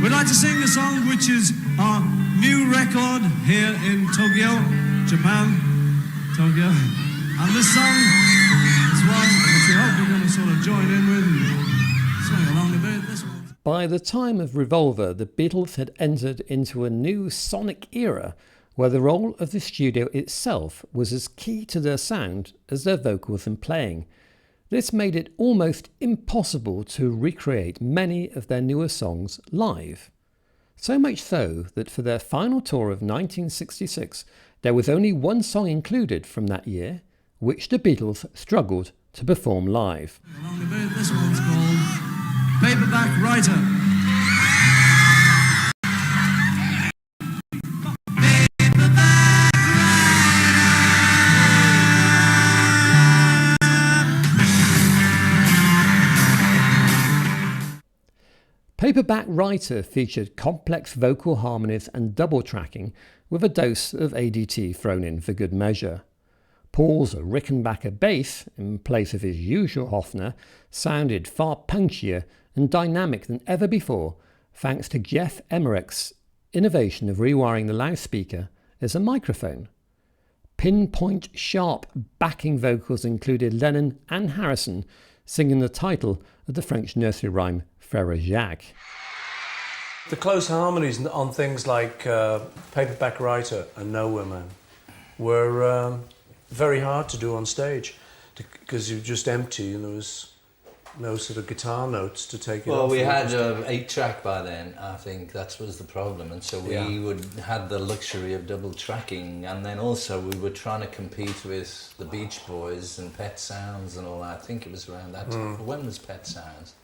We'd like to sing a song which is our new record here in Tokyo, Japan, Tokyo. And this song is one which we hope you're going to sort of join in with and swing along a bit. This one. By the time of Revolver, the Beatles had entered into a new sonic era where the role of the studio itself was as key to their sound as their vocals and playing. This made it almost impossible to recreate many of their newer songs live. So much so that for their final tour of 1966, there was only one song included from that year, which the Beatles struggled to perform live. Along a bit. This one's called Paperback Writer. Paperback Writer featured complex vocal harmonies and double tracking with a dose of ADT thrown in for good measure. Paul's Rickenbacker bass, in place of his usual Hofner, sounded far punchier and dynamic than ever before, thanks to Geoff Emmerich's innovation of rewiring the loudspeaker as a microphone. Pinpoint sharp backing vocals included Lennon and Harrison singing the title of the French nursery rhyme Frère Jacques. The close harmonies on things like Paperback Writer and Nowhere Man were very hard to do on stage because you're just empty and there was no sort of guitar notes to take it off. Well, we had 8-track by then, I think that was the problem, and so we had the luxury of double tracking, and then also we were trying to compete with the Beach Boys and Pet Sounds and all that. I think it was around that time. When was Pet Sounds?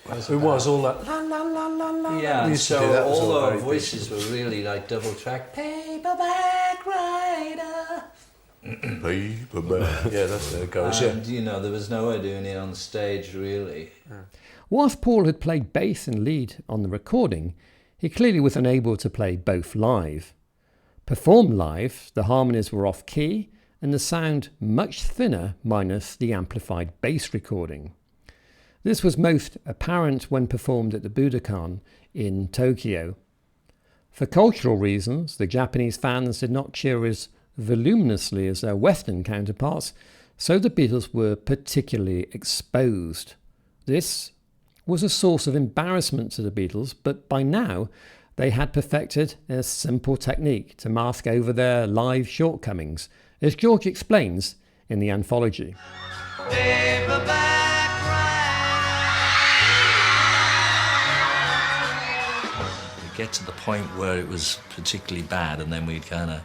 It was all that la la la la la. Yeah, and so all our voices were really like double track. Paperback Writer. Paperback. Yeah, that's there it goes. And you know, there was no way doing it on stage really. Whilst Paul had played bass and lead on the recording, he clearly was unable to play both live. Performed live, the harmonies were off key and the sound much thinner minus the amplified bass recording. This was most apparent when performed at the Budokan in Tokyo. For cultural reasons, the Japanese fans did not cheer as voluminously as their Western counterparts, so the Beatles were particularly exposed. This was a source of embarrassment to the Beatles, but by now they had perfected a simple technique to mask over their live shortcomings, as George explains in the anthology. Get to the point where it was particularly bad, and then we'd kind of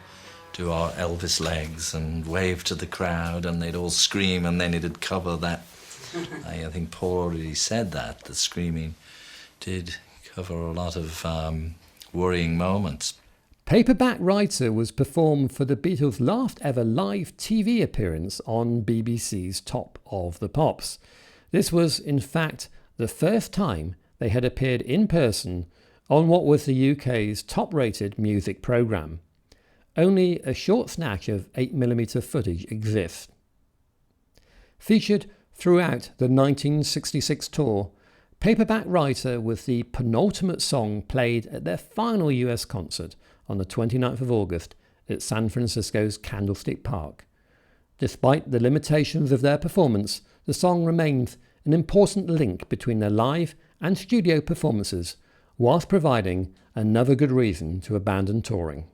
do our Elvis legs and wave to the crowd, and they'd all scream, and then it'd cover that. I think Paul already said that the screaming did cover a lot of worrying moments. Paperback Writer was performed for the Beatles' last ever live TV appearance on BBC's Top of the Pops. This was, in fact, the first time they had appeared in person on what was the UK's top-rated music programme. Only a short snatch of 8mm footage exists. Featured throughout the 1966 tour, Paperback Writer was the penultimate song played at their final US concert on the 29th of August at San Francisco's Candlestick Park. Despite the limitations of their performance, the song remains an important link between their live and studio performances, whilst providing another good reason to abandon touring.